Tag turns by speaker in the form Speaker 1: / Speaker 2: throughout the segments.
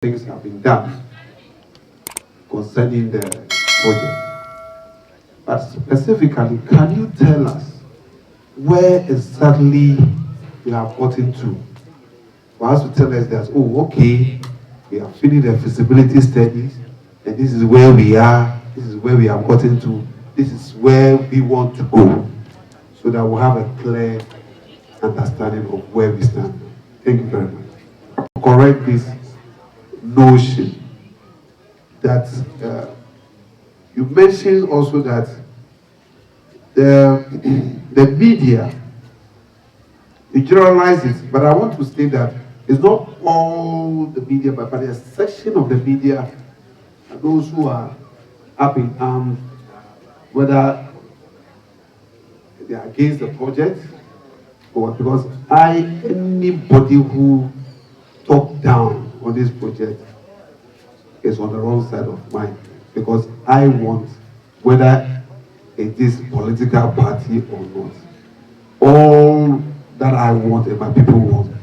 Speaker 1: things have been done concerning the project. But specifically, can you tell us where exactly you have gotten to? For us to tell us that, oh, okay, we have finished the feasibility studies, and this is where we are, this is where we have gotten to, this is where we want to go, so that we'll have a clear understanding of where we stand. Thank you very much. Correct this notion that you mentioned also that the media, you generalize it, but I want to state that it's not all the media, but a section of the media, those who are up in arms, whether they are against the project or because anybody who talk down on this project is on the wrong side of mine, because I want, whether it is political party or not, all that I want and my people want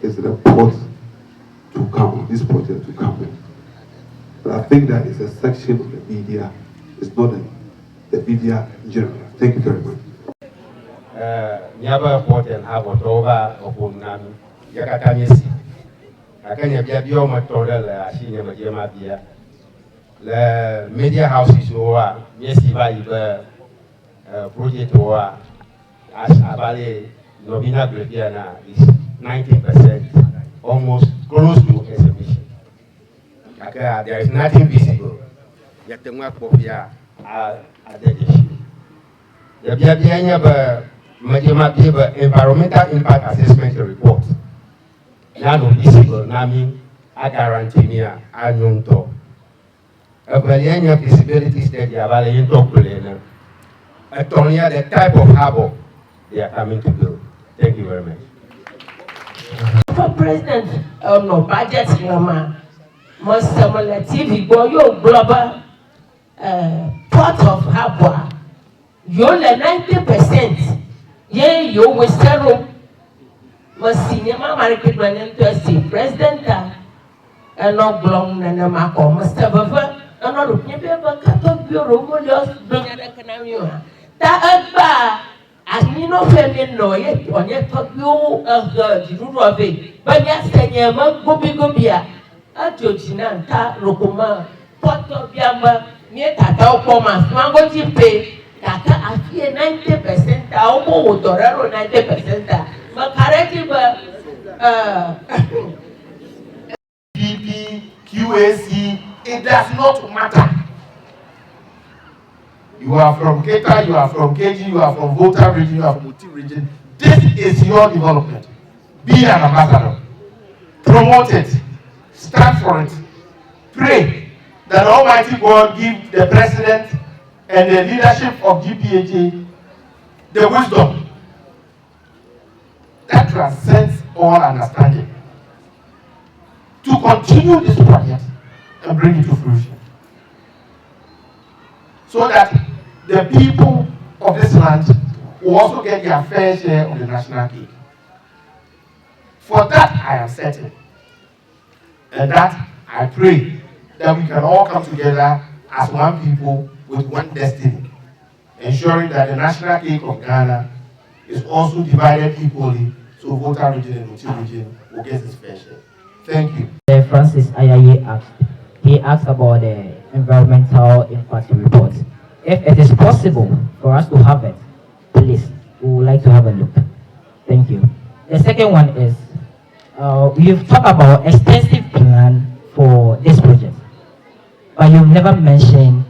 Speaker 1: is the port to come, this project to come in. But I think that is a section of the media, it's not the media in general. Thank you very much.
Speaker 2: Nyaba port and have over of Nami Yakatamisi. I can have your motor, I see never Jemabia. The media houses or yes, project or as Abale Novina Greviana is 19%, almost close to exhibition. There is nothing visible. Yet the work of ya are the issue. The Biabiana environmental impact assessment report. Nano visible, Nami, I guarantee me, I know to. A Valiana feasibility study about the Intopulena. At only the type of harbor they are coming to build. Thank you very much.
Speaker 3: For President, no budget, most similar TV, your global part of harbor. You're 90%. Yeah, you will settle. Must see my market when interested. President, and not belong and a macro, must have a and not looking at a cut of bureau, just bring an economy. That as me no family no yet, on yet talk you of the rule of it. But yes, 10 years, Gobia, a Georgian, Ta, Rokuma, Pot of Yamba, near Tata, Pomas, Mango Jipe. Kaka afie 90% omo odorero 90% but corrective
Speaker 4: PP, QAC, it does not matter. You are from Keta, you are from KG, you are from Volta region, you are from Muti region. This is your development. Be an ambassador. Promote it. Stand for it. Pray that Almighty God give the president and the leadership of GPHA the wisdom that transcends all understanding to continue this project and bring it to fruition, so that the people of this land will also get their fair share of the national cake. For that I am certain, and that I pray that we can all come together as one people with one destiny, ensuring that the national cake of Ghana is also divided equally, so Volta region and Uti region will get its fair share. Thank you.
Speaker 5: Francis Ayaye asked. He asked about the environmental impact report. If it is possible for us to have it, please, we would like to have a look. Thank you. The second one is, we've talked about extensive plan for this project, but you've never mentioned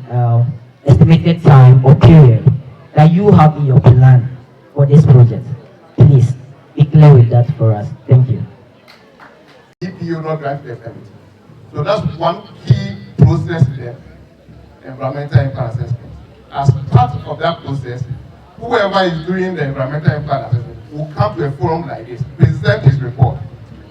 Speaker 5: estimated time or period that you have in your plan for this project. Please be clear with that for us. Thank you.
Speaker 4: EPO not grant the permit. So that's one key process in the environmental impact assessment. As part of that process, whoever is doing the environmental impact assessment will come to a forum like this, present his report.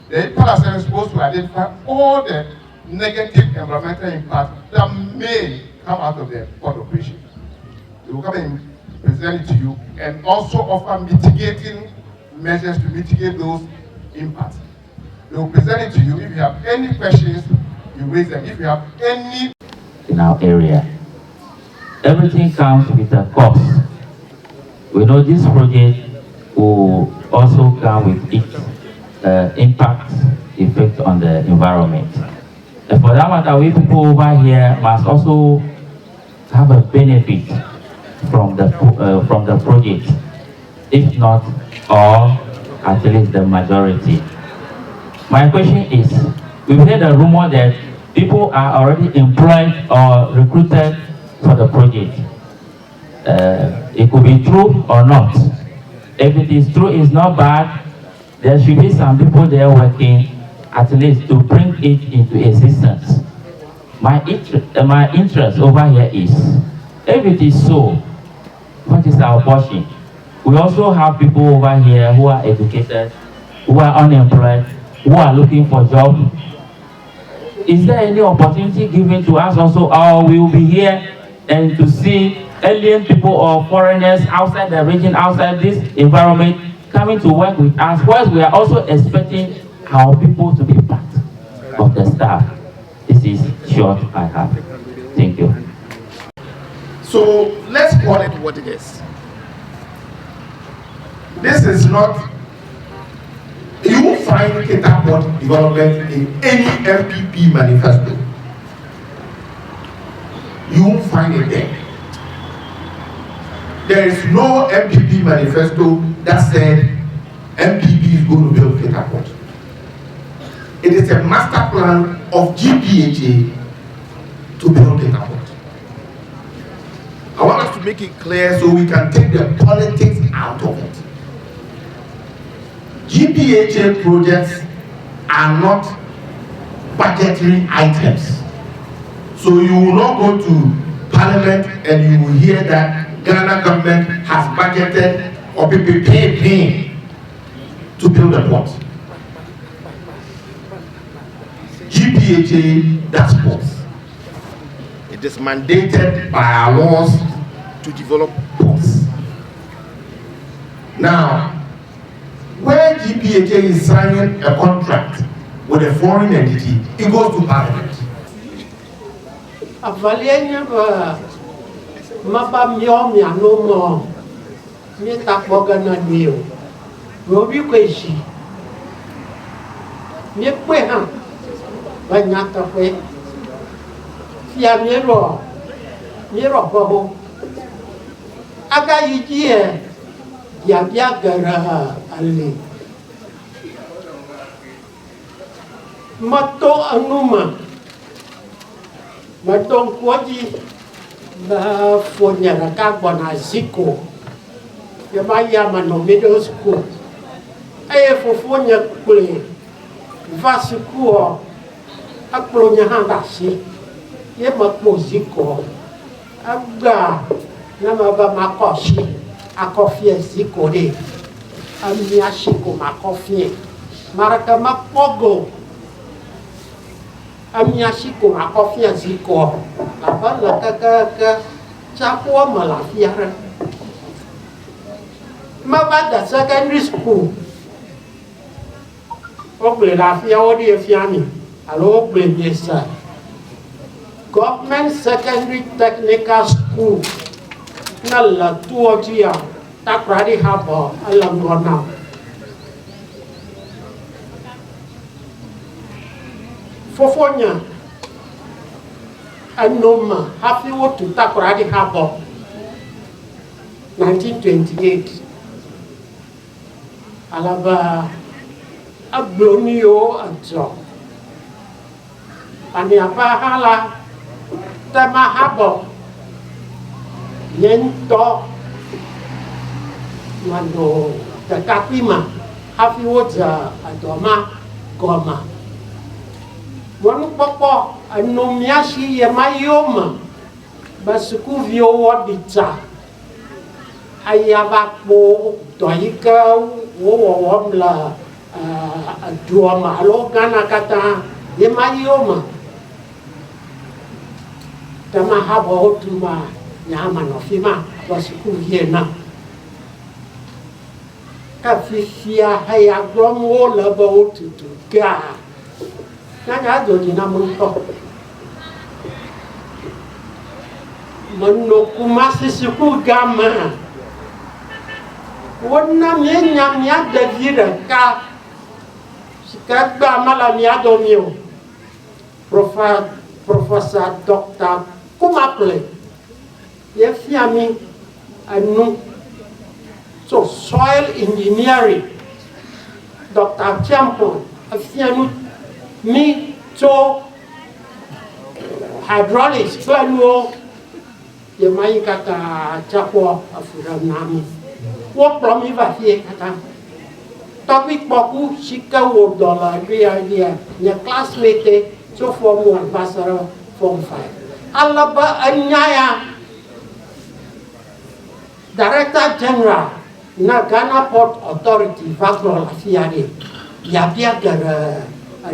Speaker 4: The impact assessment is supposed to identify all the negative environmental impact that may come out of the port operation. They will come and present it to you and also offer mitigating measures to mitigate those impacts. They will present it to you. If you have any questions, you raise them. If you have any
Speaker 6: in our area, everything comes with a cost. We know this project will also come with its impact effect on the environment. And for that matter, we people over here must also have a benefit from the project, if not all, at least the majority. My question is, we've heard a rumor that people are already employed or recruited for the project. It could be true or not. If it is true, it's not bad. There should be some people there working, at least to bring it into existence. My interest over here is, if it is so, what is our portion? We also have people over here who are educated, who are unemployed, who are looking for jobs. Is there any opportunity given to us also, or we will be here and to see alien people or foreigners outside the region, outside this environment, coming to work with us, whilst we are also expecting our people to be part of the staff? This is short I have. Thank you.
Speaker 4: So let's call it what it is. This is not, you won't find Keta port development in any MPP manifesto. You won't find it there. There is no MPP manifesto that said MPP is going to build Keta port. It is a master plan of GPHA to build Keta port. I want us to make it clear so we can take the politics out of it. GPHA projects are not budgetary items. So you will not go to Parliament and you will hear that Ghana government has budgeted or pay to build a port. GPHA does ports. It is mandated by our laws to develop ports. Now, where GPHA is signing a contract with a foreign entity, it goes to Parliament.
Speaker 7: Avalienya ba maba mio mi anomo mi takboga na dio robi kweshi mi kwe ha ba nyata kwe fia mi ro ho aga yijie ya bia gara ali mato anuma matong kuaji ba fonya ka bona ziko ya maya mano middle school ay fofonya kule vasikuo aklonya handa si ye makmo ziko aga na maba makoshi akofie ziko de amia shiko makofie maraka mapogo amia shiko makofie ziko apa la ka chapua malafiara mabada secondary school oble la fia odi fiami alo oble biesa government secondary technical school na la tuotia takradi habo alam gona fofonya anoma hafi wotu takradi habo 1928 alaba ablonio ajo ani apa hala tema habo yento mando takapima hafi woja adoma goma wanu popo anomiashi ya mayoma basuku vio wadita ayabakbo doika wo la dua malo kana kata ya mayoma tama habo tuma nyama no fima basuku viena kafifia haya gromo la bo tutu ga Nanya do di na munto. Menukuma sisiku gama. Wonna mienya mia David ka. Sikagba mala mia do mio. Professor Dr. Kumaple. Ye fiami anu. So soil engineering. Dr. Champion. Afianu mi to hydraulics planu ye mai kata chapo afura nami wo promi va fie kata topic boku shika wo dollar dia nya classmate so form 1 pasara form 5 alaba anyaya director general na Ghana Port Authority vagrol afiare ya bia gara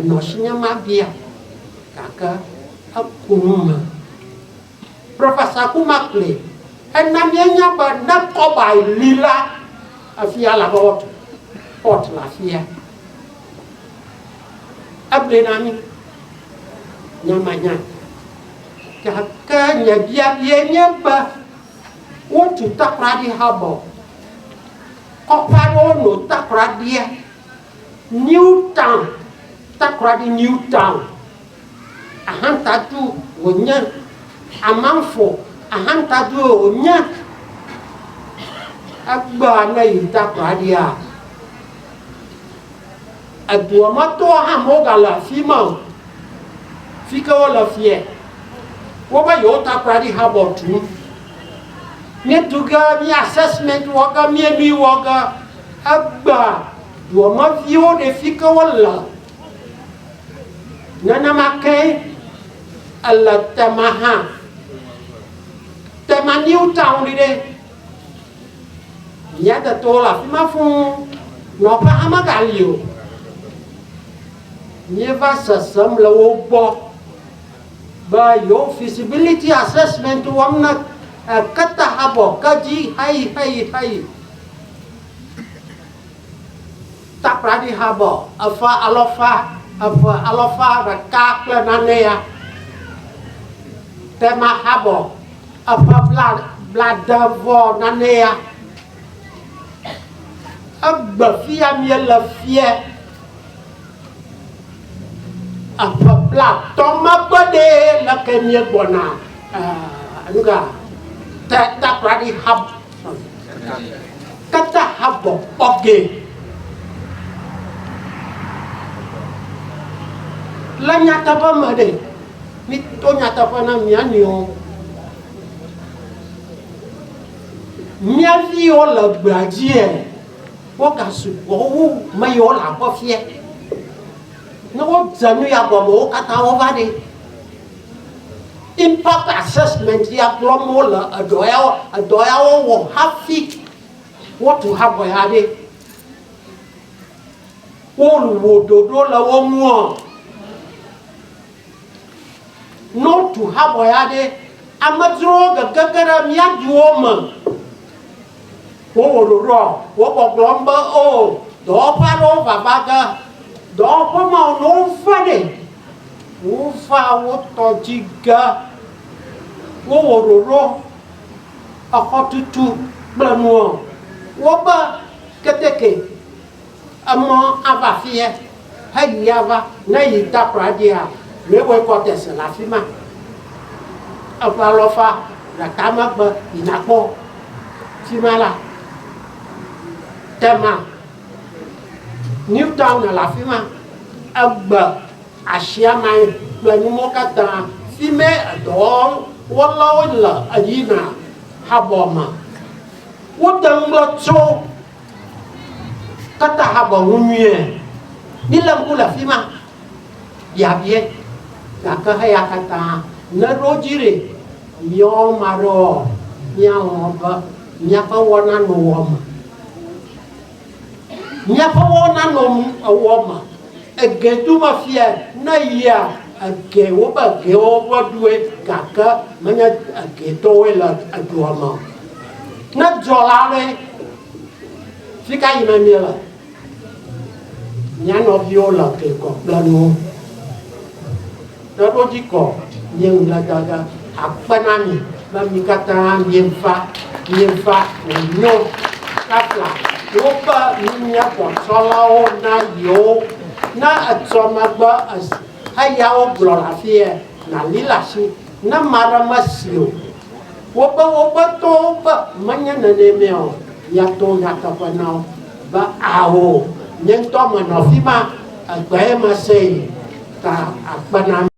Speaker 7: nosinya mabia kaka akunuma Professor Kumakle enamienya ba na koba lila afia la port la fia ablenami nyamanya kaka nya bia ba wotu takradi habo koparo no takradia New Town takradi New Town ahantatu wonya amanfo ahantadu wonya agba na takradi a aduamato hamogala fima fika wala fie woba yo takradi habotu netuga mi assessment waga mi waga agba duama vio de fika wala nana makai alla tamaha New Town de ya da tola fima fu no pa amagalio neva sasam la wobo ba yo feasibility assessment wamna kata habo kaji hai tak radi habo apa alofa rakak la nanea tema habo apa bladavo nanea abba fia miela fia apa blat toma bade la kemie bona anuga tak radi hab kata habo oge la nyata pa made mi to nyata pa na mianio miavio la bradie woka su wo mayo la pa fie no wo zanu ya gomo kata wo vade impact assessment ya plomo la adoya wo hafi what to have yade wo dodo la wo muo no to have yade amadro gagara miya duoma wo glomba o do pa no babaga do pa ma no fade wo fa wo to jiga wo akotutu blamo wo ba keteke amo avafie hayava na yita pradia lewe kotes la fima apalofa la kama ba inapo fimala tema New Town la fima abba ashia mai blamo kata fime do wala ajina haboma wodang lo kata haba unye nilang kula fima ya bie kaka haya kata na rojire mio maro nyaoba nyapa wana no woma nyapa wana no woma egedu mafia na ya age woba ge oba duwe kaka manya age toela aduama na jolare fika imamela nyano viola ke ko plano Narodiko yang lagaga akpanami mamikata mienfa unyo kapla opa minya salao na yo na atsomagba as hayao blorafie na lilasi na maramasio opa topa manyana nemeo yato yatapanao ba ao nyento manofima agbae masei ta akpanami